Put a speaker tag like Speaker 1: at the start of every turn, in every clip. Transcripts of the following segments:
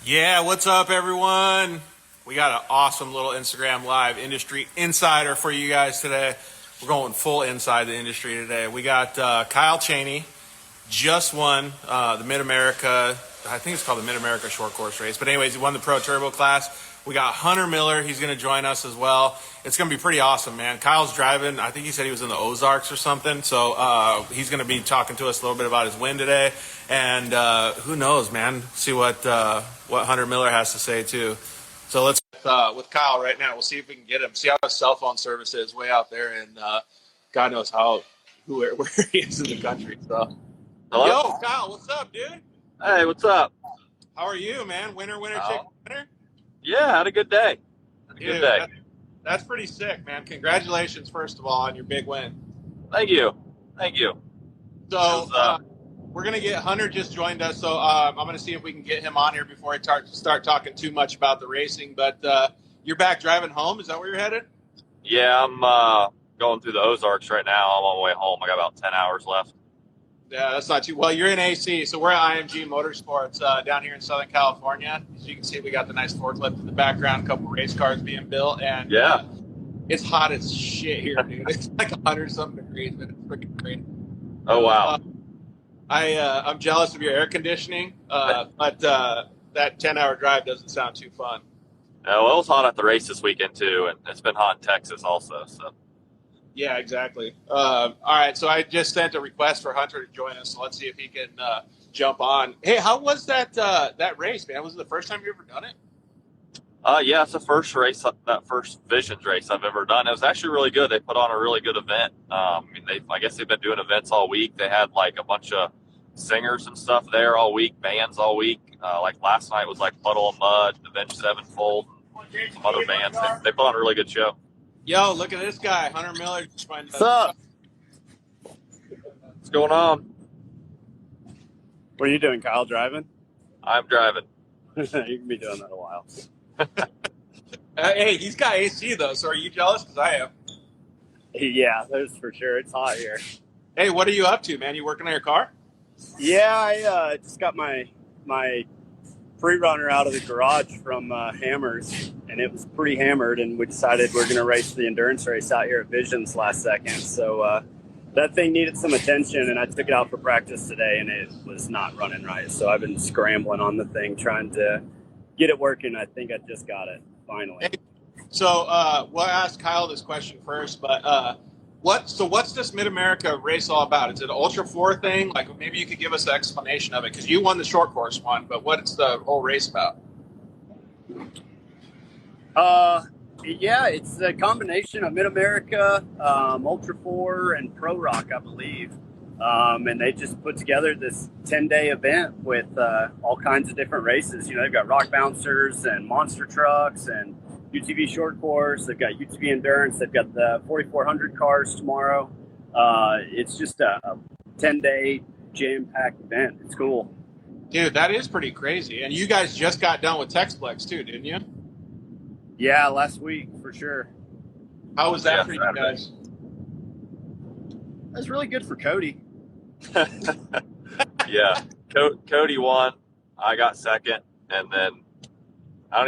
Speaker 1: Yeah, what's up, everyone? We got an awesome little Instagram Live industry insider for you guys today. We're going full inside the industry today. We got Kyle Chaney, just won the Mid America, I think it's called the Mid America Short Course Race. But, anyways, he won the Pro Turbo class. We got Hunter Miller. He's going to join us as well. It's going to be pretty awesome, man. Kyle's driving. I think he said he was in the Ozarks or something. So he's going to be talking to us a little bit about his win today. And who knows, man? See what Hunter Miller has to say, too. So let's with Kyle right now. We'll see if we can get him. See how his cell phone service is way out there. And God knows where he is in the country. So,
Speaker 2: Hello?
Speaker 1: Yo, Kyle, what's up, dude?
Speaker 2: Hey, what's up?
Speaker 1: How are you, man? Winner, chicken winner?
Speaker 2: Yeah, had a good day. Good day.
Speaker 1: That's pretty sick, man. Congratulations, first of all, on your big win.
Speaker 2: Thank you.
Speaker 1: So we're going to get Hunter just joined us, so I'm going to see if we can get him on here before I start talking too much about the racing. But you're back driving home? Is that where you're headed?
Speaker 2: Yeah, I'm going through the Ozarks right now. I'm on my way home. I got about 10 hours left.
Speaker 1: Yeah, that's not too well. You're in AC, so we're at IMG Motorsports down here in Southern California. As you can see, we got the nice forklift in the background, a couple race cars being built, and it's hot as shit here, dude. It's like 100-something degrees, but it's freaking great.
Speaker 2: Oh wow!
Speaker 1: I'm jealous of your air conditioning, but that 10-hour drive doesn't sound too fun.
Speaker 2: Well, it was hot at the race this weekend too, and it's been hot in Texas also. So.
Speaker 1: Yeah, exactly. All right, so I just sent a request for Hunter to join us, so let's see if he can jump on. Hey, how was that race, man? Was it the first time you ever done it?
Speaker 2: Yeah, it's the first race, that first Visions race I've ever done. It was actually really good. They put on a really good event. I guess they've been doing events all week. They had like a bunch of singers and stuff there all week, bands all week. Like last night was like Puddle of Mud, Avenged Sevenfold, some other bands. They put on a really good show.
Speaker 1: Yo, look at this guy, Hunter Miller.
Speaker 2: What's up? What's going on?
Speaker 3: What are you doing, Kyle? Driving?
Speaker 2: I'm driving.
Speaker 3: You can be doing that a while.
Speaker 1: Hey, he's got AC, though, so are you jealous? Because I am.
Speaker 3: Yeah, that's for sure. It's hot here.
Speaker 1: Hey, what are you up to, man? You working on your car?
Speaker 3: Yeah, I just got my pre-runner out of the garage from Hammers, and it was pretty hammered, and we decided we're going to race the endurance race out here at Visions last second. So that thing needed some attention, and I took it out for practice today, and it was not running right. So I've been scrambling on the thing, trying to get it working. I think I just got it, finally.
Speaker 1: Hey, so we'll ask Kyle this question first, but what's this Mid-America race all about? Is it an Ultra 4 thing? Like, maybe you could give us an explanation of it, because you won the short course one, but what's the whole race about?
Speaker 3: Yeah, it's a combination of Mid-America, Ultra 4, and Pro Rock, I believe. And they just put together this 10-day event with all kinds of different races. You know, they've got rock bouncers and monster trucks and UTV short course. They've got UTV endurance. They've got the 4,400 cars tomorrow. It's just a 10-day jam-packed event. It's cool.
Speaker 1: Dude, that is pretty crazy. And you guys just got done with Texplex too, didn't you?
Speaker 3: Yeah, last week for sure.
Speaker 1: How was that for you guys?
Speaker 3: That's really good for Cody.
Speaker 2: Yeah, Cody won. I got second, and then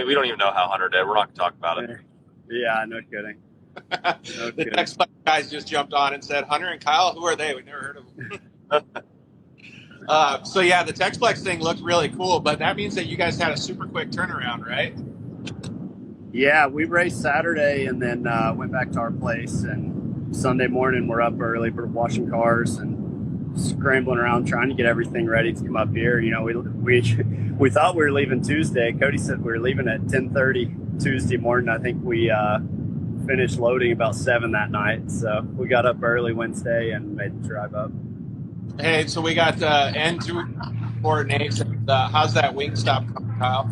Speaker 2: we don't even know how Hunter did. We're not going to talk about it.
Speaker 3: Yeah, no kidding. No
Speaker 1: The Texplex guys just jumped on and said, Hunter and Kyle, who are they? We never heard of them. So yeah, the Texplex thing looked really cool, but that means that you guys had a super quick turnaround, right?
Speaker 3: Yeah, we raced Saturday and then went back to our place, and Sunday morning we're up early, we're washing cars and scrambling around trying to get everything ready to come up here. You know, we thought we were leaving Tuesday. Cody said we were leaving at 10:30 Tuesday morning. I think we finished loading about 7 that night, so we got up early Wednesday and made the drive up.
Speaker 1: Hey, so we got N2 coordinates. How's that wing stop coming, Kyle?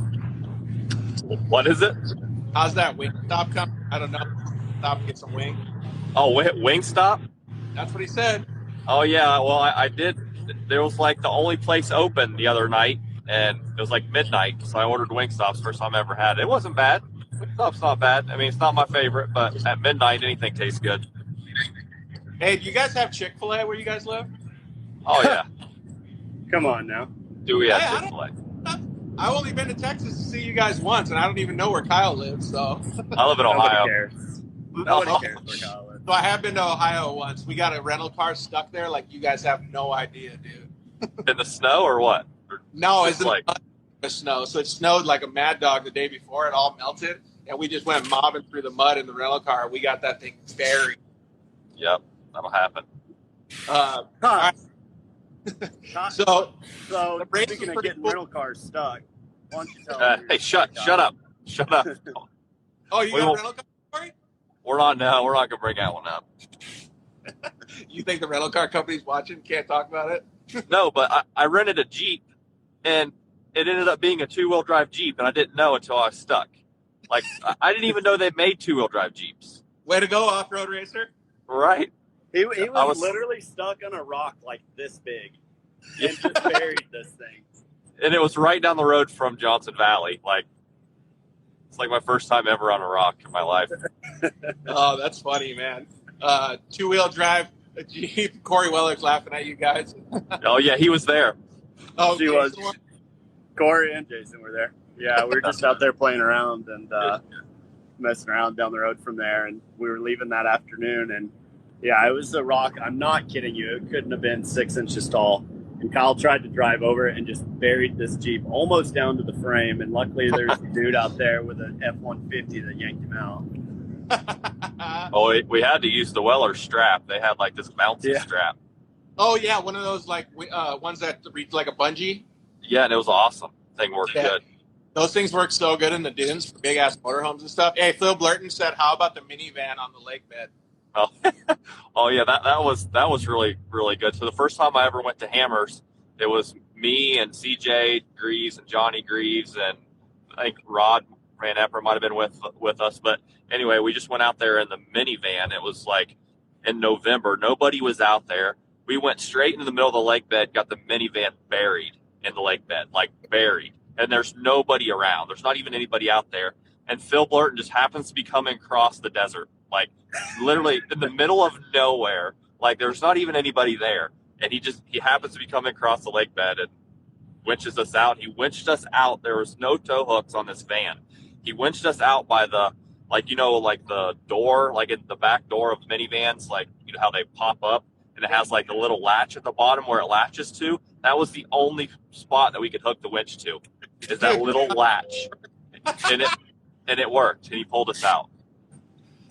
Speaker 2: What is it?
Speaker 1: How's that wing stop coming? I don't know. Stop and get some wing.
Speaker 2: Oh, wing stop?
Speaker 1: That's what he said.
Speaker 2: Oh, yeah. Well, I did. There was like the only place open the other night, and it was like midnight, so I ordered Wingstop's first time I ever had it. It wasn't bad. Wingstop's not bad. I mean, it's not my favorite, but at midnight, anything tastes good.
Speaker 1: Hey, do you guys have Chick-fil-A where you guys live?
Speaker 2: Oh, yeah.
Speaker 3: Come on now.
Speaker 2: Do we have Chick-fil-A?
Speaker 1: I've only been to Texas to see you guys once, and I don't even know where Kyle lives. So,
Speaker 2: I live in
Speaker 3: Nobody
Speaker 2: Ohio.
Speaker 3: cares. Nobody cares where Kyle lives.
Speaker 1: so I have been to Ohio once. We got a rental car stuck there, like you guys have no idea, dude.
Speaker 2: In the snow or what? Or
Speaker 1: No,
Speaker 2: just
Speaker 1: it's
Speaker 2: like
Speaker 1: the snow. So it snowed like a mad dog the day before. It all melted, and we just went mobbing through the mud in the rental car. We got that thing buried.
Speaker 2: yep, that'll happen.
Speaker 1: All
Speaker 3: Huh.
Speaker 1: right. So
Speaker 3: So
Speaker 1: the race
Speaker 3: speaking
Speaker 1: was
Speaker 3: of
Speaker 1: pretty
Speaker 3: getting
Speaker 1: cool.
Speaker 3: rental cars stuck, why don't you tell me?
Speaker 2: Hey, shut up. Shut up.
Speaker 1: Oh, you
Speaker 2: We
Speaker 1: got a
Speaker 2: won't-
Speaker 1: rental car story?
Speaker 2: We're not going to bring that one up.
Speaker 1: You think the rental car company's watching? Can't talk about it?
Speaker 2: No, but I rented a Jeep, and it ended up being a 2-wheel drive Jeep, and I didn't know until I was stuck. Like, I didn't even know they made 2-wheel drive Jeeps.
Speaker 1: Way to go, off-road racer.
Speaker 2: Right?
Speaker 3: He
Speaker 2: I
Speaker 3: was
Speaker 2: was-
Speaker 3: literally stuck on a rock like this big and just buried this thing.
Speaker 2: And it was right down the road from Johnson Valley. Like, it's like my first time ever on a rock in my life.
Speaker 1: Oh, that's funny, man. 2-wheel drive Jeep. Corey Weller's laughing at you guys.
Speaker 2: Oh, yeah, he was there.
Speaker 1: Oh,
Speaker 3: She was. Corey and Jason were there. Yeah, we were just out there playing around and messing around down the road from there. And we were leaving that afternoon. And yeah, it was a rock. I'm not kidding you. It couldn't have been 6 inches tall. And Kyle tried to drive over it and just buried this Jeep almost down to the frame. And luckily, there's a dude out there with an F-150 that yanked him out.
Speaker 2: Oh, we had to use the Weller strap. They had like this bouncy strap.
Speaker 1: Oh yeah, one of those like ones that reach like a bungee.
Speaker 2: Yeah, and it was awesome. Thing worked good.
Speaker 1: Those things work so good in the dunes for big ass motorhomes and stuff. Hey, Phil Blurton said, "How about the minivan on the lake bed?"
Speaker 2: Oh, oh yeah, that was really, really good. So the first time I ever went to Hammers, it was me and CJ Greaves and Johnny Greaves, and I think Rod Van Epper might have been with us. But anyway, we just went out there in the minivan. It was like in November. Nobody was out there. We went straight into the middle of the lake bed, got the minivan buried in the lake bed, like buried. And there's nobody around. There's not even anybody out there. And Phil Blurton just happens to be coming across the desert, like literally in the middle of nowhere. Like there's not even anybody there. And he happens to be coming across the lake bed and winches us out. He winched us out. There was no tow hooks on this van. He winched us out by the, like, you know, like the door, like in the back door of minivans, like, you know, how they pop up and it has like a little latch at the bottom where it latches to. That was the only spot that we could hook the winch to, is that little latch. And it worked, and he pulled us out.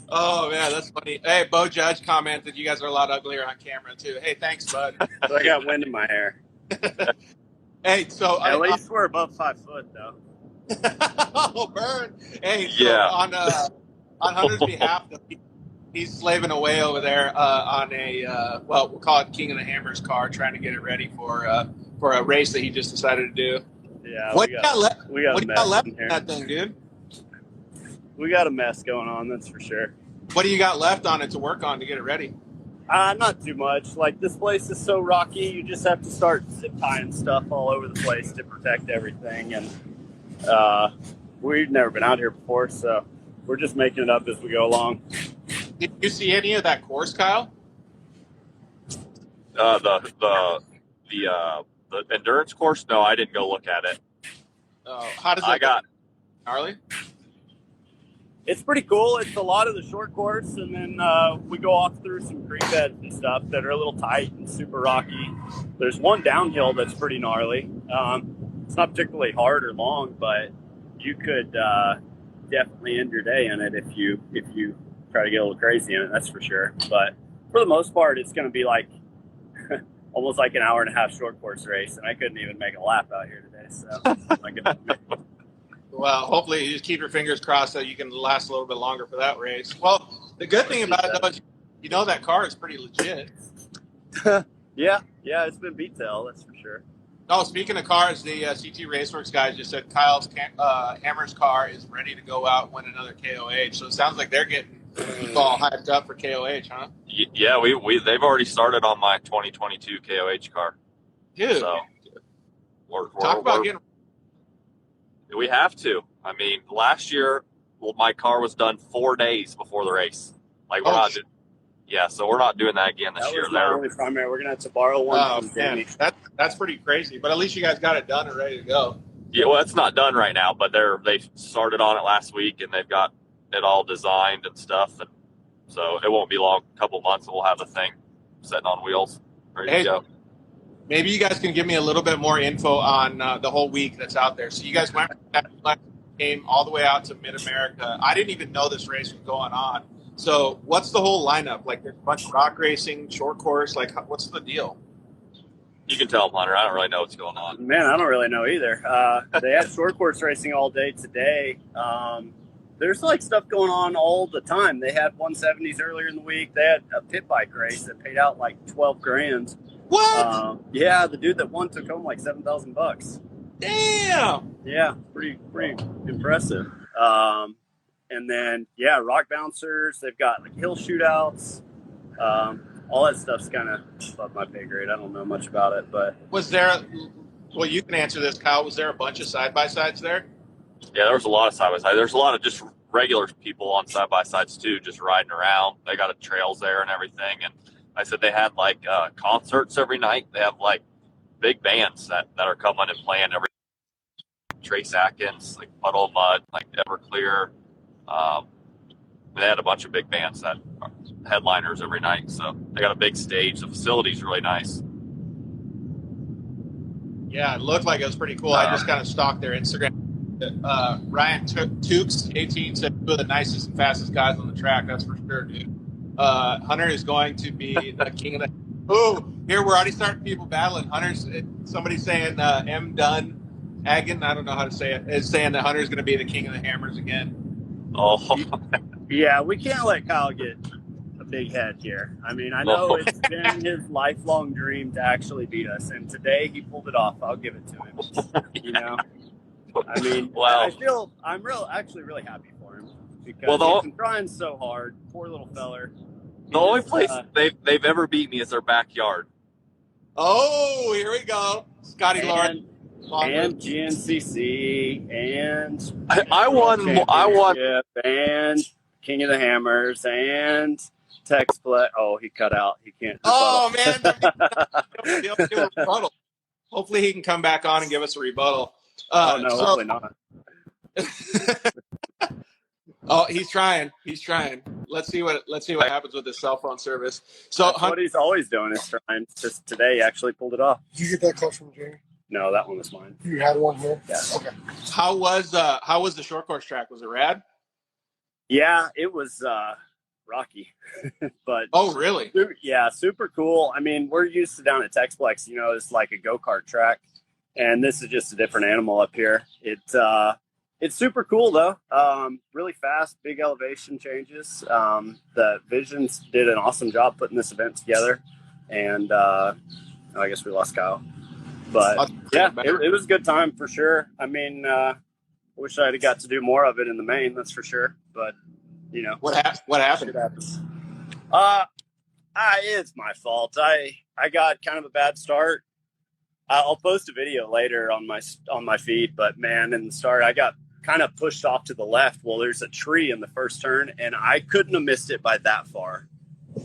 Speaker 1: Oh man, that's funny. Hey, Bo Judge commented, "You guys are a lot uglier on camera too." Hey, thanks, bud.
Speaker 3: So I got wind in my hair.
Speaker 1: Hey, so
Speaker 3: At least we're above 5 foot, though.
Speaker 1: oh, burn. Hey, so
Speaker 2: Yeah.
Speaker 1: on Hunter's behalf, he's slaving away over there on a we'll call it King of the Hammers car, trying to get it ready for a race that he just decided to do.
Speaker 3: Yeah,
Speaker 1: What you got left?
Speaker 3: we got
Speaker 1: What
Speaker 3: a
Speaker 1: do you got
Speaker 3: mess
Speaker 1: left
Speaker 3: in
Speaker 1: in
Speaker 3: here.
Speaker 1: that thing, dude?
Speaker 3: We got a mess going on, that's for sure.
Speaker 1: What do you got left on it to work on to get it ready?
Speaker 3: Not too much. Like, this place is so rocky, you just have to start zip tying stuff all over the place to protect everything. And we've never been out here before, so we're just making it up as we go along.
Speaker 1: Did you see any of that course, Kyle?
Speaker 2: The endurance course? No, I didn't go look at it.
Speaker 1: How does it look? Gnarly?
Speaker 3: It's pretty cool. It's a lot of the short course, and then we go off through some creek beds and stuff that are a little tight and super rocky. There's one downhill that's pretty gnarly. It's not particularly hard or long, but you could definitely end your day in it if you try to get a little crazy in it, that's for sure. But for the most part, it's going to be like almost like an hour and a half short course race, and I couldn't even make a lap out here today. So
Speaker 1: Well, hopefully you just keep your fingers crossed so you can last a little bit longer for that race. Well, the good thing about it, though, is you know that car is pretty legit.
Speaker 3: yeah, it's been beat to hell, that's for sure.
Speaker 1: Oh, speaking of cars, the CT Raceworks guys just said Kyle's Hammer's car is ready to go out and win another KOH. So it sounds like they're getting people all hyped up for KOH, huh?
Speaker 2: Yeah, they've already started on my 2022 KOH car.
Speaker 1: Dude,
Speaker 2: So
Speaker 1: talk about getting.
Speaker 2: We have to. I mean, last year, my car was done 4 days before the race. Like so we're not doing that again this
Speaker 3: That
Speaker 2: year.
Speaker 3: was my only primary. We're gonna have to borrow one
Speaker 1: Oh
Speaker 3: from
Speaker 1: man,
Speaker 3: Chaney.
Speaker 1: that's pretty crazy. But at least you guys got it done and ready to go.
Speaker 2: Yeah, well, it's not done right now, but they started on it last week, and they've got it all designed and stuff, and so it won't be long, a couple months, and we'll have the thing sitting on wheels, ready to go.
Speaker 1: Maybe you guys can give me a little bit more info on the whole week that's out there. So you guys went from that game all the way out to Mid-America. I didn't even know this race was going on. So what's the whole lineup? Like, there's a bunch of rock racing, short course. Like, what's the deal?
Speaker 2: You can tell them, Hunter. I don't really know what's going on.
Speaker 3: Man, I don't really know either. They had short course racing all day today. There's like stuff going on all the time. They had 170s earlier in the week. They had a pit bike race that paid out like 12 grand.
Speaker 1: What?
Speaker 3: Yeah, the dude that won took home like $7,000.
Speaker 1: Damn.
Speaker 3: Yeah, pretty impressive. And then rock bouncers. They've got like hill shootouts. All that stuff's kind of above my pay grade. I don't know much about it, but
Speaker 1: Was there? Well, you can answer this, Kyle. Was there a bunch of side-by-sides there?
Speaker 2: Yeah, there was a lot of side-by-side. There's a lot of just regular people on side-by-sides too, just riding around. They got trails there and everything. And I said they had like concerts every night. They have like big bands that are coming and playing every. Trace Atkins, like Puddle of Mud, like Everclear. They had a bunch of big bands that are headliners every night. So they got a big stage. The facility's really nice.
Speaker 1: Yeah, it looked like it was pretty cool. I just kind of stalked their Instagram. Ryan Tukes, 18, said two of the nicest and fastest guys on the track. That's for sure, dude. Hunter is going to be the king of the. Oh, here we're already starting people battling. Hunter's somebody saying M. Dunn Hagen, I don't know how to say it, is saying that Hunter's going to be the king of the hammers again.
Speaker 2: Oh,
Speaker 3: yeah, we can't let Kyle get a big head here. I mean, I know it's been his lifelong dream to actually beat us, and today he pulled it off. I'll give it to him. You know, I mean, I'm actually really happy for him because he's been trying so hard. Poor little feller.
Speaker 2: The only place they've ever beat me is their backyard.
Speaker 1: Oh, here we go, Scotty Lauren.
Speaker 3: And GNCC and
Speaker 2: I won
Speaker 3: and King of the Hammers and Tex Play. Oh, he cut out. He can't.
Speaker 1: Oh man, he'll give a rebuttal. Hopefully, he can come back on and give us a rebuttal.
Speaker 3: Hopefully not.
Speaker 1: Oh, he's trying. Let's see what happens with his cell phone service. So
Speaker 3: that's what he's always doing is trying. Just today, he actually pulled it off.
Speaker 4: Did you get that call from Jamie?
Speaker 3: No, that one was mine.
Speaker 4: You had one here?
Speaker 3: Yeah.
Speaker 4: Okay.
Speaker 1: How was the short course track? Was it rad?
Speaker 3: Yeah, it was rocky. But
Speaker 1: oh, really?
Speaker 3: Yeah, super cool. I mean, we're used to down at Texplex, it's like a go-kart track, and this is just a different animal up here. It's super cool though. Really fast, big elevation changes. The Visions did an awesome job putting this event together, and I guess we lost Kyle. But yeah, it was a good time for sure. I mean, I wish I had got to do more of it in the main, that's for sure. But
Speaker 1: what happened?
Speaker 3: It happens. It's my fault. I got kind of a bad start. I'll post a video later on my feed. But man, in the start, I got kind of pushed off to the left. Well, there's a tree in the first turn, and I couldn't have missed it by that far.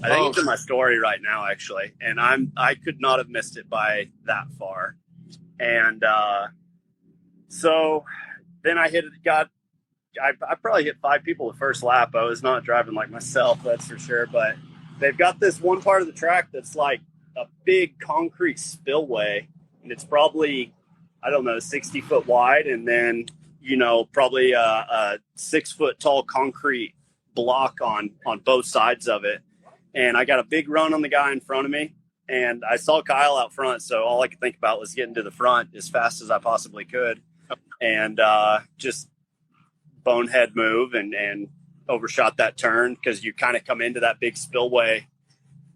Speaker 3: I think it's in my story right now, actually, and I could not have missed it by that far. And so then I probably hit 5 people the first lap. I was not driving like myself, that's for sure. But they've got this one part of the track that's like a big concrete spillway, and it's probably, 60 foot wide, and then probably a 6 foot tall concrete block on both sides of it. And I got a big run on the guy in front of me, and I saw Kyle out front. So all I could think about was getting to the front as fast as I possibly could, and just bonehead move and overshot that turn, because you kind of come into that big spillway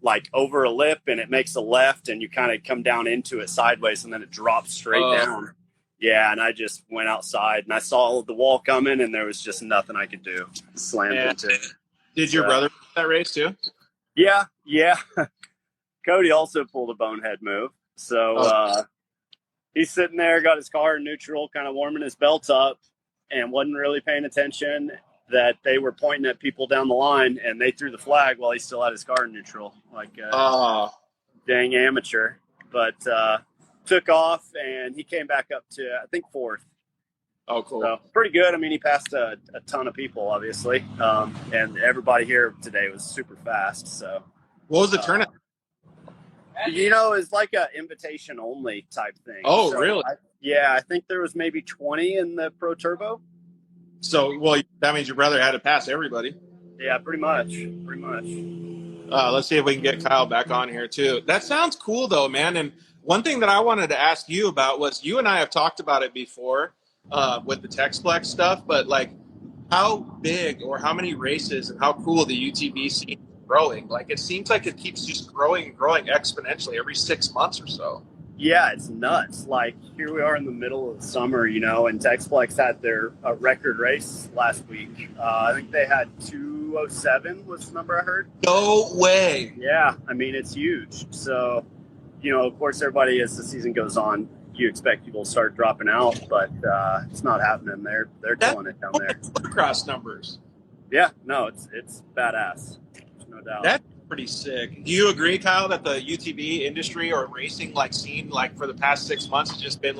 Speaker 3: like over a lip, and it makes a left, and you kind of come down into it sideways, and then it drops straight down. Yeah, and I just went outside, and I saw the wall coming, and there was just nothing I could do. Slammed into it.
Speaker 1: Did your brother win that race too?
Speaker 3: Yeah. Cody also pulled a bonehead move. So he's sitting there, got his car in neutral, kind of warming his belt up, and wasn't really paying attention that they were pointing at people down the line, and they threw the flag while he still had his car in neutral. Like dang amateur. But took off, and he came back up to, I think, 4th.
Speaker 1: Oh, cool.
Speaker 3: So pretty good. I mean, he passed a ton of people, obviously, and everybody here today was super fast. So
Speaker 1: What was the turnout?
Speaker 3: It's like a invitation only type thing.
Speaker 1: Oh,
Speaker 3: so
Speaker 1: really?
Speaker 3: I think there was maybe 20 in the Pro Turbo.
Speaker 1: So, well, that means your brother had to pass everybody.
Speaker 3: Yeah, pretty much.
Speaker 1: Let's see if we can get Kyle back on here too. That sounds cool though, man. And one thing that I wanted to ask you about was you and I have talked about it before with the Texplex stuff, but like how big or how many races and how cool the UTV scene is growing. Like it seems like it keeps just growing and growing exponentially every 6 months or so.
Speaker 3: Yeah, it's nuts. Like here we are in the middle of the summer, and Texplex had their record race last week. I think they had 207 was the number I heard.
Speaker 1: No way.
Speaker 3: Yeah, I mean it's huge. So, of course, everybody as the season goes on, you expect people to start dropping out, but it's not happening. They're killing it down there.
Speaker 1: Cross numbers.
Speaker 3: Yeah, no, it's badass. There's no doubt.
Speaker 1: That's pretty sick. Do you agree, Kyle, that the UTV industry or racing scene for the past 6 months has just been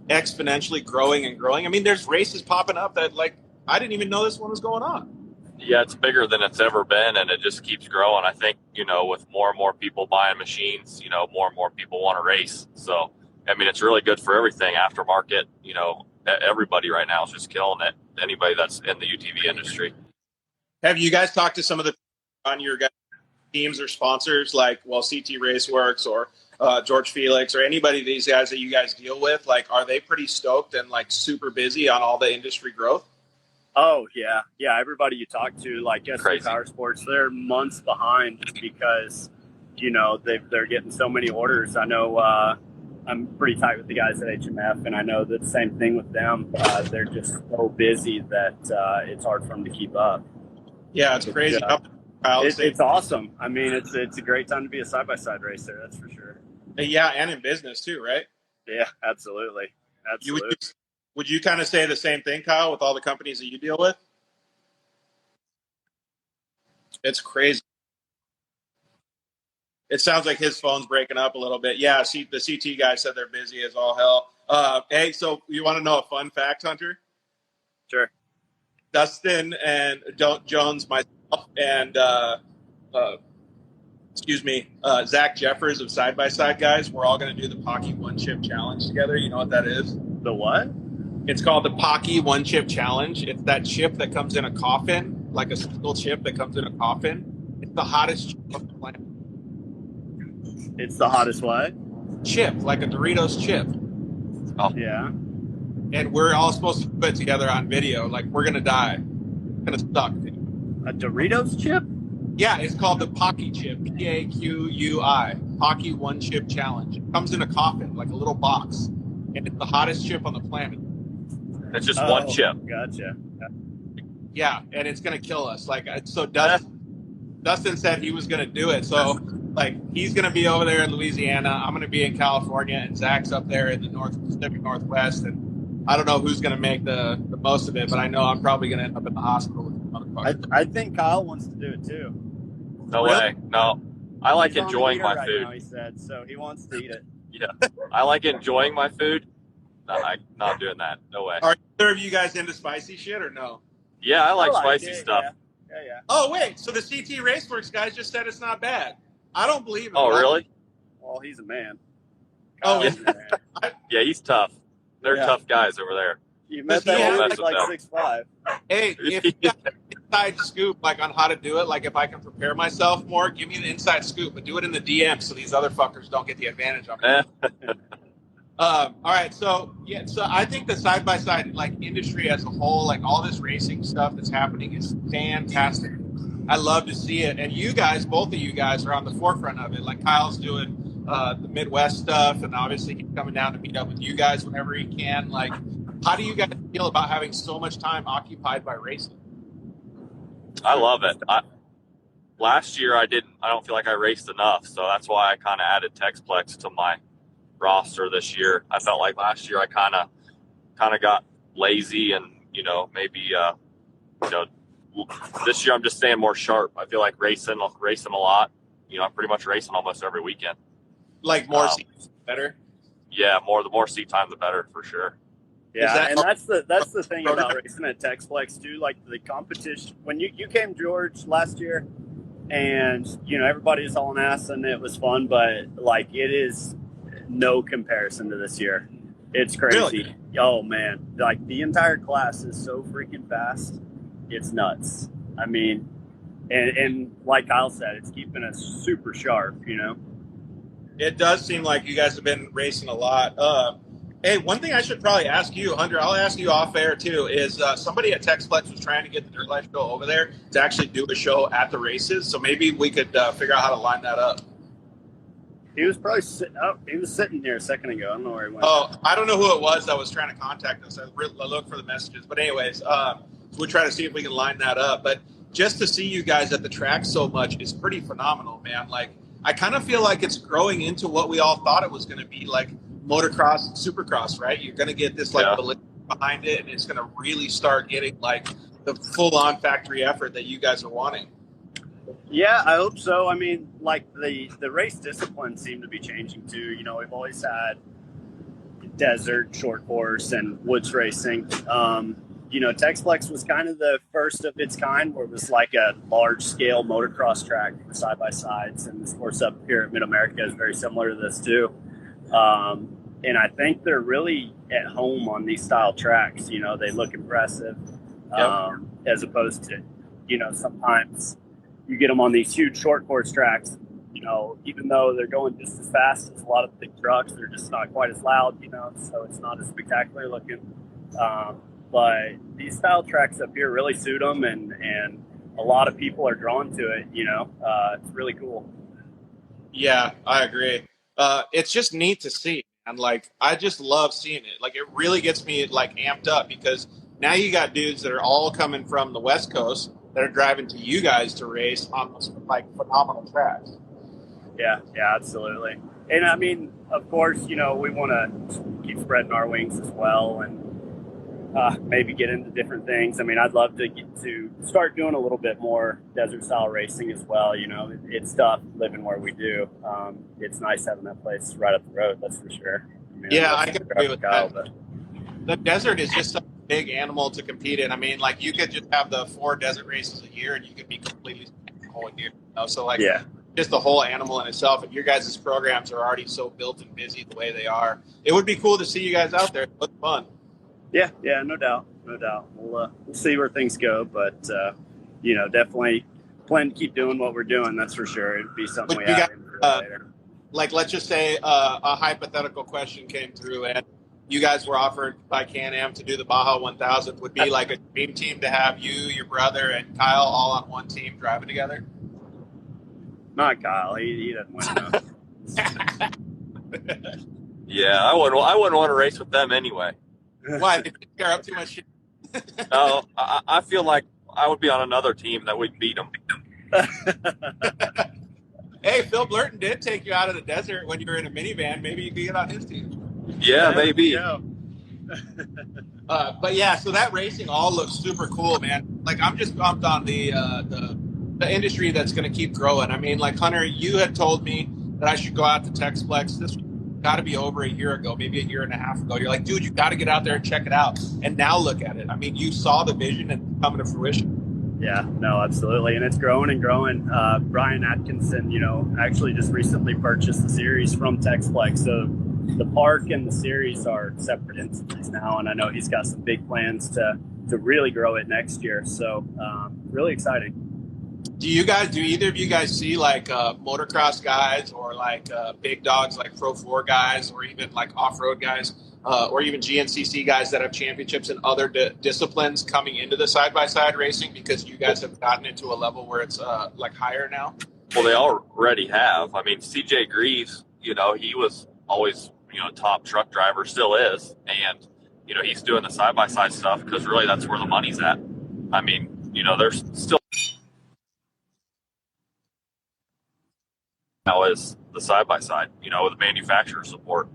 Speaker 1: exponentially growing and growing? I mean, there's races popping up that I didn't even know this one was going on.
Speaker 2: Yeah, it's bigger than it's ever been, and it just keeps growing. I think, with more and more people buying machines, more and more people want to race. So, I mean, it's really good for everything. Aftermarket, everybody right now is just killing it. Anybody that's in the UTV industry.
Speaker 1: Have you guys talked to some of the on your guys' teams or sponsors CT Raceworks or George Felix or anybody these guys that you guys deal with? Are they pretty stoked and super busy on all the industry growth?
Speaker 3: Oh, yeah. Yeah, everybody you talk to, SD Power Sports, they're months behind because, they're getting so many orders. I know I'm pretty tight with the guys at HMF, and I know that the same thing with them. They're just so busy that it's hard for them to keep up.
Speaker 1: Yeah, it's crazy.
Speaker 3: It's awesome. I mean, it's a great time to be a side-by-side racer, that's for sure.
Speaker 1: Yeah, and in business too, right?
Speaker 3: Yeah, absolutely.
Speaker 1: Would you kind of say the same thing, Kyle, with all the companies that you deal with? It's crazy. It sounds like his phone's breaking up a little bit. Yeah, the CT guy said they're busy as all hell. Hey, so you want to know a fun fact, Hunter?
Speaker 3: Sure.
Speaker 1: Dustin and Jones, myself, and Zach Jeffers of Side by Side Guys, we're all going to do the Pocky One Chip Challenge together. You know what that is?
Speaker 3: The what? It's
Speaker 1: called the Pocky One Chip Challenge. It's that chip that comes in a coffin, like a single chip that comes in a coffin. It's the hottest chip on the planet.
Speaker 3: It's the hottest what?
Speaker 1: Chip, like a Doritos chip.
Speaker 3: Oh. Yeah.
Speaker 1: And we're all supposed to put it together on video. We're going to die. It's going to suck.
Speaker 3: A Doritos chip?
Speaker 1: Yeah, it's called the Pocky Chip. P-A-Q-U-I. Pocky One Chip Challenge. It comes in a coffin, like a little box. And it's the hottest chip on the planet.
Speaker 2: It's just one chip.
Speaker 3: Gotcha.
Speaker 1: Yeah, and it's going to kill us. So Dustin said he was going to do it. So, he's going to be over there in Louisiana. I'm going to be in California, and Zach's up there in the Pacific Northwest. And I don't know who's going to make the most of it, but I know I'm probably going to end up in the hospital with the motherfucker.
Speaker 3: I think Kyle wants to do it too.
Speaker 2: No way. No. I like
Speaker 3: He's
Speaker 2: enjoying my
Speaker 3: right
Speaker 2: food.
Speaker 3: now, he said, so he wants to eat it.
Speaker 2: Yeah. I like enjoying my food. No, I'm not doing that. No way.
Speaker 1: Are either of you guys into spicy shit or no?
Speaker 2: Yeah, I like spicy stuff.
Speaker 3: Yeah.
Speaker 1: Oh, wait. So the CT Raceworks guys just said it's not bad. I don't believe it.
Speaker 2: Oh, really?
Speaker 3: Well, he's a man.
Speaker 1: Oh,
Speaker 3: Kyle's a man.
Speaker 2: Yeah, he's tough. They're tough guys over there.
Speaker 3: You met
Speaker 1: Yeah,
Speaker 3: that
Speaker 2: that's
Speaker 3: dude,
Speaker 2: what
Speaker 3: he's 6'5".
Speaker 1: Hey, if you got an inside scoop on how to do it, if I can prepare myself more, give me the inside scoop, but do it in the DM so these other fuckers don't get the advantage on me. All right, so I think the side by side industry as a whole, all this racing stuff that's happening is fantastic. I love to see it, and you guys, both of you guys, are on the forefront of it. Kyle's doing the Midwest stuff, and obviously he's coming down to meet up with you guys whenever he can. How do you guys feel about having so much time occupied by racing?
Speaker 2: I love it. Last year I don't feel like I raced enough, so that's why I kind of added Texplex to my roster this year. I felt like last year I kind of got lazy, and maybe this year I'm just staying more sharp. I feel like racing a lot. I'm pretty much racing almost every weekend.
Speaker 1: More seats, better.
Speaker 2: Yeah, the more seat time, the better for sure.
Speaker 3: Yeah, and that's the thing
Speaker 1: program?
Speaker 3: about racing at Texplex too. Like the competition, when you came, George, last year, and everybody was hauling ass and it was fun, but like it is no comparison to this year. It's crazy.
Speaker 1: Really?
Speaker 3: Oh man, like the entire class is so freaking fast. It's nuts. I mean, and like Kyle said, it's keeping us super sharp.
Speaker 1: It does seem like you guys have been racing a lot. Hey, one thing I should probably ask you, Hunter, I'll ask you off air too, is somebody at Texplex was trying to get the Dirt Life show over there to actually do a show at the races. So maybe we could figure out how to line that up.
Speaker 3: He was probably he was sitting here a second ago. I don't know where he went.
Speaker 1: Oh, I don't know who it was that was trying to contact us. I looked for the messages. But anyways, we'll try to see if we can line that up. But just to see you guys at the track so much is pretty phenomenal, man. Like, I kind of feel like it's growing into what we all thought it was going to be, like motocross and supercross, right? You're going to get this validity behind it, and it's going to really start getting like the full-on factory effort that you guys are wanting.
Speaker 3: Yeah, I hope so. I mean, like the race disciplines seem to be changing too. We've always had desert, short course, and woods racing. Texplex was kind of the first of its kind, where it was like a large-scale motocross track for side-by-sides, and this course up here at Mid-America is very similar to this too. And I think they're really at home on these style tracks. They look impressive, as opposed to, sometimes you get them on these huge short course tracks. Even though they're going just as fast as a lot of the big trucks, they're just not quite as loud. So it's not as spectacular looking. But these style tracks up here really suit them, and a lot of people are drawn to it. It's really cool.
Speaker 1: Yeah, I agree. It's just neat to see. And like, I just love seeing it. Like, it really gets me like amped up, because now you got dudes that are all coming from the West Coast that are driving to you guys to race on like phenomenal tracks.
Speaker 3: Yeah, absolutely. And I mean, of course, we want to keep spreading our wings as well, and maybe get into different things. I mean, I'd love to get to start doing a little bit more desert style racing as well. It's tough living where we do. It's nice having that place right up the road, that's for sure.
Speaker 1: I can agree with that. But the desert is just such a big animal to compete in. I mean, like, you could just have the 4 desert races a year and you could be completely the whole year. So like, just the whole animal in itself, and your guys' programs are already so built and busy the way they are. It would be cool to see you guys out there. It looks fun.
Speaker 3: Yeah, no doubt. We'll see where things go, but definitely plan to keep doing what we're doing. That's for sure. It'd be something we have later.
Speaker 1: Like, let's just say a hypothetical question came through, and you guys were offered by Can-Am to do the Baja 1000. Would be like a dream team to have you, your brother, and Kyle all on one team driving together?
Speaker 3: Not Kyle. He doesn't win enough.
Speaker 2: Yeah, I wouldn't want to race with them anyway.
Speaker 1: Why? Did you scare up too much shit?
Speaker 2: No, I feel like I would be on another team that would beat them.
Speaker 1: Hey, Phil Blurton did take you out of the desert when you were in a minivan. Maybe you could get on his team.
Speaker 2: Yeah, maybe.
Speaker 1: But yeah, so that racing all looks super cool, man. Like, I'm just pumped on the industry that's going to keep growing. I mean, like, Hunter, you had told me that I should go out to Texplex. This got to be over a year ago, maybe a year and a half ago. You're like, dude, you got to get out there and check it out. And now look at it. I mean, you saw the vision and coming to fruition.
Speaker 3: Yeah, no, absolutely. And it's growing and growing. Brian Atkinson, actually just recently purchased the series from Texplex. So the park and the series are separate entities now. And I know he's got some big plans to really grow it next year. So really exciting.
Speaker 1: Do either of you guys see like motocross guys or like big dogs like Pro 4 guys, or even like off-road guys, or even GNCC guys that have championships in other disciplines coming into the side-by-side racing, because you guys have gotten into a level where it's like higher now?
Speaker 2: Well, they already have. I mean, CJ Greaves, he was always, top truck driver, still is. And, he's doing the side-by-side stuff because really that's where the money's at. I mean, there's still now is the side-by-side, with manufacturer support.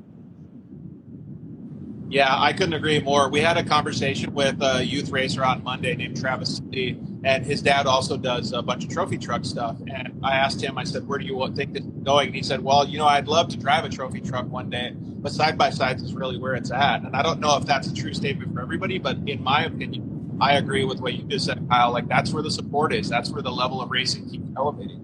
Speaker 1: Yeah, I couldn't agree more. We had a conversation with a youth racer on Monday named Travis Lee, and his dad also does a bunch of trophy truck stuff. And I asked him, I said, where do you think this is going? And he said, well, I'd love to drive a trophy truck one day, but side by sides is really where it's at. And I don't know if that's a true statement for everybody, but in my opinion, I agree with what you just said, Kyle. Like that's where the support is. That's where the level of racing keeps elevating.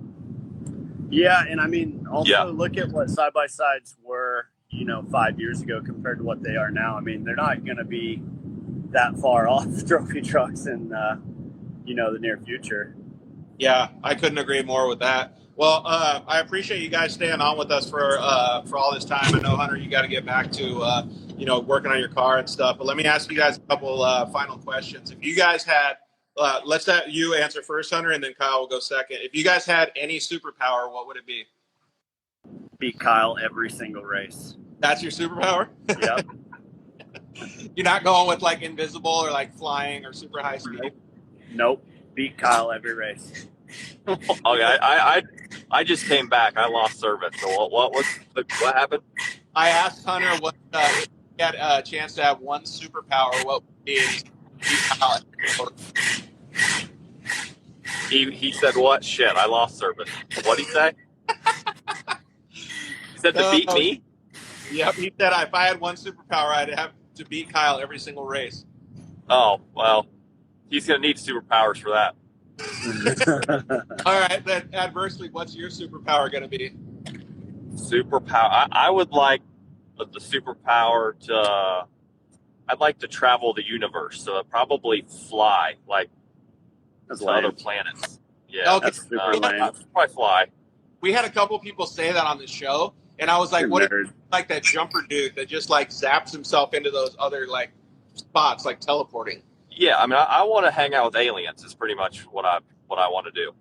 Speaker 3: Yeah, and I mean, also
Speaker 2: Yeah.
Speaker 3: look at what side by sides were, 5 years ago compared to what they are now. I mean, they're not going to be that far off trophy trucks in, the near future.
Speaker 1: Yeah, I couldn't agree more with that. Well, I appreciate you guys staying on with us for all this time. I know, Hunter, you got to get back to working on your car and stuff. But let me ask you guys a couple final questions. If you guys had, let's have you answer first, Hunter, and then Kyle will go second. If you guys had any superpower, what would it be?
Speaker 3: Beat Kyle every single race.
Speaker 1: That's your superpower?
Speaker 3: Yep.
Speaker 1: You're not going with like invisible or like flying or super high speed?
Speaker 3: Nope. Beat Kyle every race.
Speaker 2: Okay, I just came back. I lost service. So what happened?
Speaker 1: I asked Hunter what if he had a chance to have one superpower, what would it be?
Speaker 2: He said what? Shit, I lost service. What'd he say? He said to beat me?
Speaker 1: Yep, he said if I had one superpower, I'd have to beat Kyle every single race.
Speaker 2: Oh, well, he's going to need superpowers for that.
Speaker 1: All right, then adversely, what's your superpower going to be?
Speaker 2: Superpower. I would like the superpower to. I'd like to travel the universe, so probably fly like
Speaker 3: That's
Speaker 2: to
Speaker 3: lame.
Speaker 2: other planets. Yeah,
Speaker 1: Okay.
Speaker 3: That's super lame.
Speaker 2: I'd probably fly.
Speaker 1: We had a couple people say that on the show, and I was like,
Speaker 3: You're
Speaker 1: what if
Speaker 3: nerd.
Speaker 1: like that jumper dude that just like zaps himself into those other like spots, like teleporting?
Speaker 2: Yeah, I mean, I want to hang out with aliens. Is pretty much what I want to do.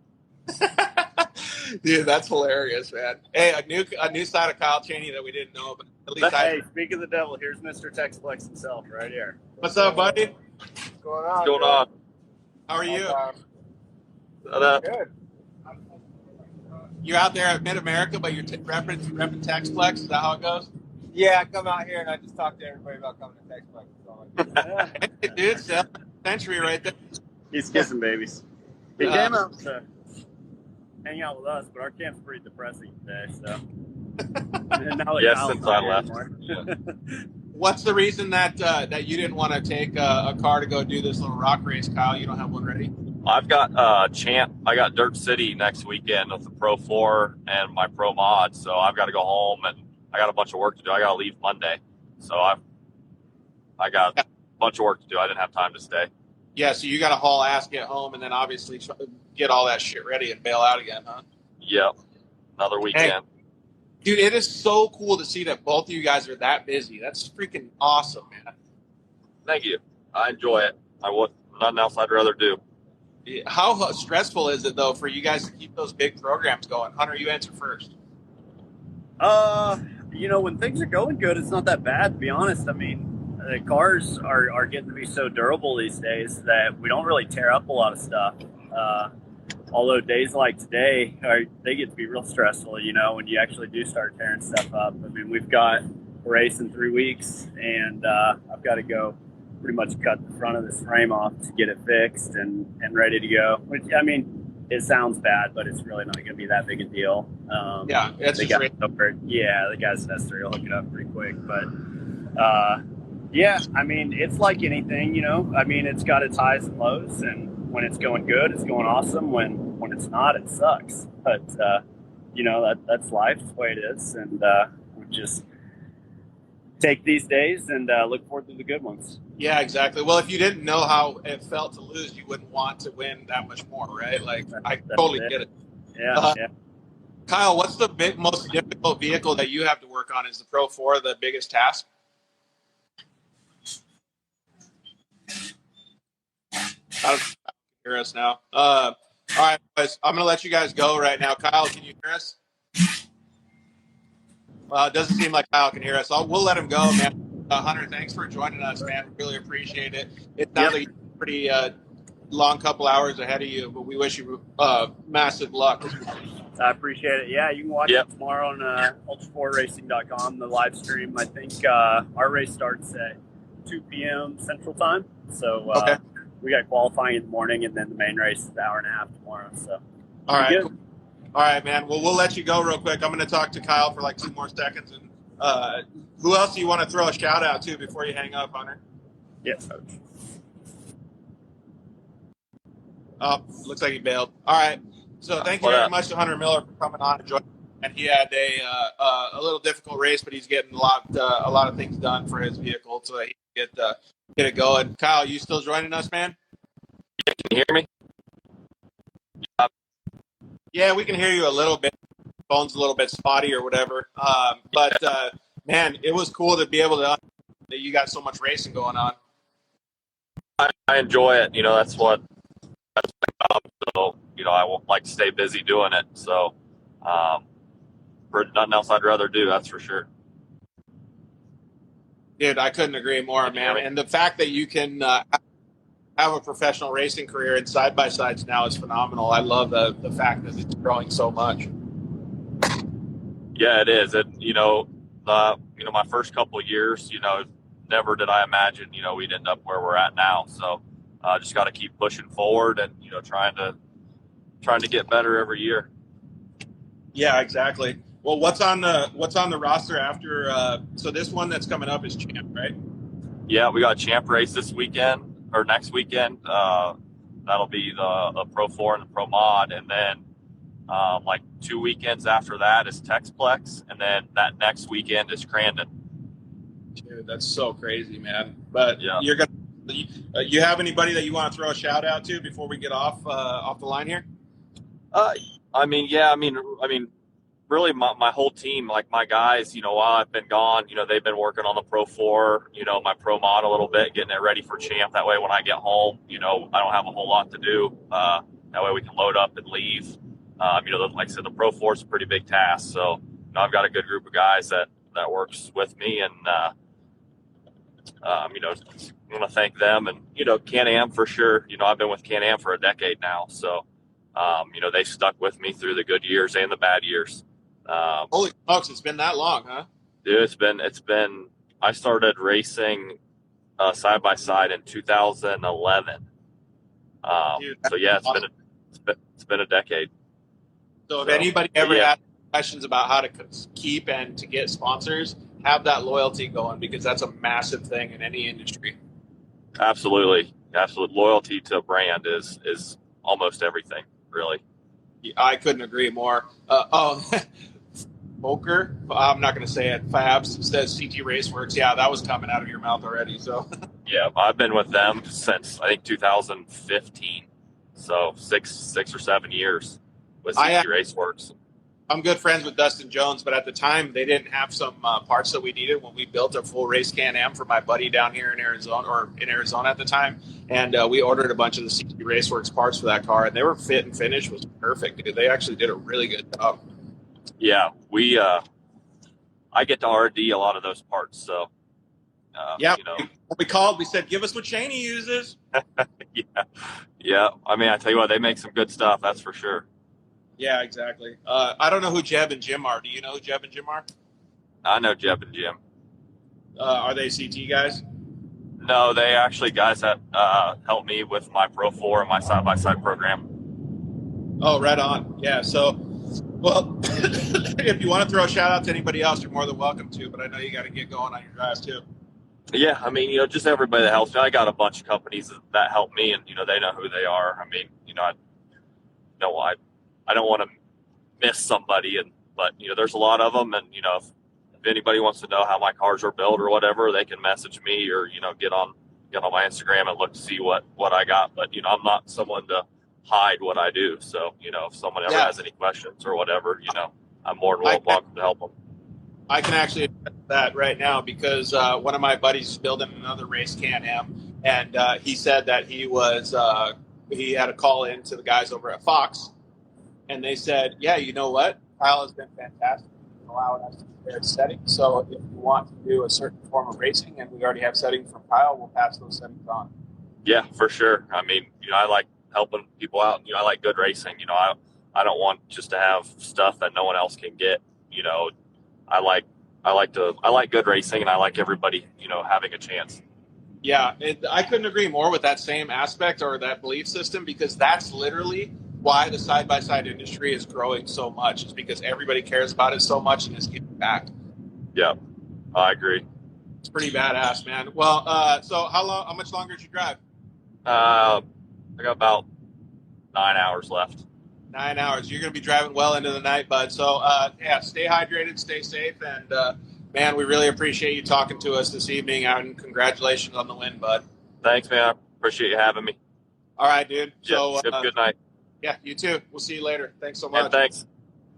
Speaker 1: Dude, that's hilarious, man. Hey, a new side of Kyle Chaney that we didn't know, but at least
Speaker 3: Hey, speak of the devil, here's Mr. Texplex himself right here.
Speaker 1: What's up, buddy?
Speaker 4: What's going on?
Speaker 2: What's going on?
Speaker 1: How are you?
Speaker 4: Good.
Speaker 1: You're out there at Mid America, but you're repping Texplex. Is that how it goes?
Speaker 5: Yeah, I come out here and I just talk to everybody about coming to Texas.
Speaker 1: Hey, dude, century right there.
Speaker 3: He's kissing babies. He came out to hang out with us, but our camp's pretty depressing today, so.
Speaker 2: Yes, since I left.
Speaker 1: What's the reason that you didn't want to take a car to go do this little rock race, Kyle? You don't have one ready?
Speaker 2: I've got I got Dirt City next weekend with the Pro 4 and my Pro Mod, so I've got to go home and I got a bunch of work to do. I got to leave Monday, so I got a bunch of work to do. I didn't have time to stay.
Speaker 1: Yeah, so you got to haul ass, get home, and then obviously get all that shit ready and bail out again, huh?
Speaker 2: Yep, another weekend.
Speaker 1: Hey, dude, it is so cool to see that both of you guys are that busy. That's freaking awesome, man.
Speaker 2: Thank you. I enjoy it. Nothing else I'd rather do.
Speaker 1: How stressful is it, though, for you guys to keep those big programs going? Hunter, you answer first.
Speaker 3: When things are going good, it's not that bad, to be honest. I mean, the cars are getting to be so durable these days that we don't really tear up a lot of stuff. Although days like today, they get to be real stressful, when you actually do start tearing stuff up. I mean, we've got a race in 3 weeks, and I've got to go pretty much cut the front of this frame off to get it fixed and ready to go. Which, I mean, it sounds bad, but it's really not going to be that big a deal.
Speaker 1: Yeah, it's
Speaker 3: the
Speaker 1: just
Speaker 3: guys necessary will hook it up pretty quick. But, yeah, I mean, it's like anything, I mean, it's got its highs and lows, and when it's going good, it's going awesome. When it's not, it sucks. But, that's life. That's the way it is. And we just take these days and look forward to the good ones.
Speaker 1: Yeah, exactly. Well, if you didn't know how it felt to lose, you wouldn't want to win that much more, right? Like, I totally get it.
Speaker 3: Yeah, yeah.
Speaker 1: Kyle, what's the most difficult vehicle that you have to work on? Is the Pro 4 the biggest task? I don't hear us now. All right, guys, I'm going to let you guys go right now. Kyle, can you hear us? Well, it doesn't seem like Kyle can hear us. We'll let him go, man. Hunter, thanks for joining us, man. Really appreciate it. It sounds like a pretty long couple hours ahead of you, but we wish you massive luck.
Speaker 3: I appreciate it. Yeah, you can watch it tomorrow on ultra4racing.com, the live stream. I think our race starts at 2 p.m. Central Time. So we got qualifying in the morning, and then the main race is an hour and a half tomorrow. So
Speaker 1: all right. Cool. All right, man. Well, we'll let you go real quick. I'm going to talk to Kyle for like 2 more seconds, and Who else do you want to throw a shout out to before you hang up, Hunter?
Speaker 3: Yes.
Speaker 1: Oh, looks like he bailed. All right. So thank you very much to Hunter Miller for coming on and joining. And he had a little difficult race, but he's getting a lot of things done for his vehicle so that he can get it going. Kyle, you still joining us, man?
Speaker 2: Can you hear me?
Speaker 1: Yeah, we can hear you a little bit. Phone's a little bit spotty or whatever. But man, it was cool to be able to that you got so much racing going on.
Speaker 2: I enjoy it. That's what that's my job. So, I won't like to stay busy doing it. So, for nothing else I'd rather do, that's for sure.
Speaker 1: Dude, I couldn't agree more, man. And the fact that you can have a professional racing career in side-by-sides now is phenomenal. I love the fact that it's growing so much.
Speaker 2: Yeah, it is. My first couple of years, never did I imagine, we'd end up where we're at now. So, just got to keep pushing forward and, trying to get better every year.
Speaker 1: Yeah, exactly. Well, what's on the roster after? So this one that's coming up is Champ, right?
Speaker 2: Yeah, we got a Champ race this weekend or next weekend. That'll be the Pro 4 and the Pro Mod, and then like 2 weekends after that is Texplex, and then that next weekend is Crandon.
Speaker 1: Dude, that's so crazy, man. But
Speaker 2: yeah.
Speaker 1: You have anybody that you want to throw a shout out to before we get off the line here?
Speaker 2: Really my whole team, like my guys, while I've been gone, they've been working on the Pro 4, my Pro Mod a little bit, getting it ready for Champ. That way when I get home, I don't have a whole lot to do. That way we can load up and leave. Like I said, the Pro 4 is a pretty big task. So, I've got a good group of guys that works with me, and, I want to thank them, and, Can-Am for sure. I've been with Can-Am for a decade now. So, they stuck with me through the good years and the bad years.
Speaker 1: Holy smokes, it's been that long, huh?
Speaker 2: Dude, it's been, I started racing side by side in 2011.
Speaker 1: Dude,
Speaker 2: so yeah,
Speaker 1: awesome.
Speaker 2: it's been a decade.
Speaker 1: So if anybody ever has questions about how to keep and to get sponsors, have that loyalty going, because that's a massive thing in any industry.
Speaker 2: Absolutely. Loyalty to a brand is almost everything, really.
Speaker 1: I couldn't agree more. Boker, I'm not going to say it. Fabs says CT Raceworks. Yeah, that was coming out of your mouth already. So
Speaker 2: yeah, I've been with them since I think 2015. So six or 7 years with CT Raceworks.
Speaker 1: I'm good friends with Dustin Jones, but at the time they didn't have some parts that we needed when we built a full race Can-Am for my buddy down here in Arizona at the time. And we ordered a bunch of the CT Raceworks parts for that car, and they were fit and finish was perfect. Dude. They actually did a really good job.
Speaker 2: Yeah, I get to RD a lot of those parts. So,
Speaker 1: when we called, we said, give us what Chaney uses.
Speaker 2: Yeah. I mean, I tell you what, they make some good stuff. That's for sure.
Speaker 1: Yeah, exactly. I don't know who Jeb and Jim are. Do you know who Jeb and Jim are?
Speaker 2: I know Jeb and Jim.
Speaker 1: Are they CT guys?
Speaker 2: No, they actually guys that helped me with my Pro 4 and my side-by-side program.
Speaker 1: Oh, right on. Yeah, so, well, if you want to throw a shout-out to anybody else, you're more than welcome to, but I know you got to get going on your drives, too.
Speaker 2: Yeah, I mean, just everybody that helps me. I got a bunch of companies that help me, and, they know who they are. I mean, I don't want to miss somebody, but there's a lot of them, and if anybody wants to know how my cars are built or whatever, they can message me or get on my Instagram and look to see what I got. But I'm not someone to hide what I do. So if someone ever has any questions or whatever, I'm more than welcome to help them.
Speaker 1: I can actually address that right now because one of my buddies is building another race Can-Am, and he said that he had a call in to the guys over at Fox. And they said, yeah, you know what? Kyle has been fantastic in allowing us to share settings. So if you want to do a certain form of racing and we already have settings from Kyle, we'll pass those settings on.
Speaker 2: Yeah, for sure. I mean, I like helping people out. I like good racing. I don't want just to have stuff that no one else can get. I like good racing, and I like everybody, having a chance.
Speaker 1: Yeah, I couldn't agree more with that same aspect or that belief system, because that's literally why the side-by-side industry is growing so much, is because everybody cares about it so much and is giving back.
Speaker 2: Yeah, I agree.
Speaker 1: It's pretty badass, man. Well, so how much longer did you drive?
Speaker 2: I got about 9 hours left.
Speaker 1: 9 hours. You're going to be driving well into the night, bud. So, yeah, stay hydrated, stay safe, and man, we really appreciate you talking to us this evening. And congratulations on the win, bud.
Speaker 2: Thanks, man. I appreciate you having me.
Speaker 1: All right, dude.
Speaker 2: Yeah,
Speaker 1: So,
Speaker 2: have a good night.
Speaker 1: Yeah, you too. We'll see you later. Thanks so much.
Speaker 2: And thanks.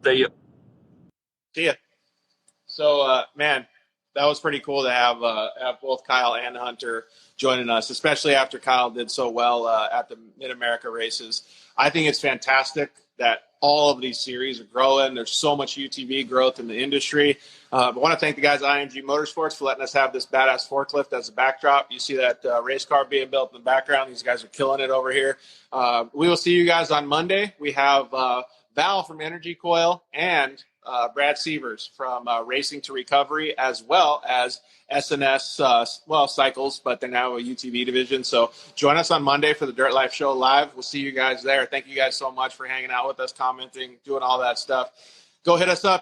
Speaker 2: See you.
Speaker 1: See ya. So, man, that was pretty cool to have both Kyle and Hunter joining us, especially after Kyle did so well at the Mid-America races. I think it's fantastic that all of these series are growing. There's so much UTV growth in the industry. I want to thank the guys at IMG Motorsports for letting us have this badass forklift as a backdrop. You see that race car being built in the background. These guys are killing it over here. We will see you guys on Monday. We have Val from Energy Coil and Brad Sievers from Racing to Recovery, as well as SNS, cycles, but they're now a UTV division. So join us on Monday for the Dirt Life Show live. We'll see you guys there. Thank you guys so much for hanging out with us, commenting, doing all that stuff. Go hit us up.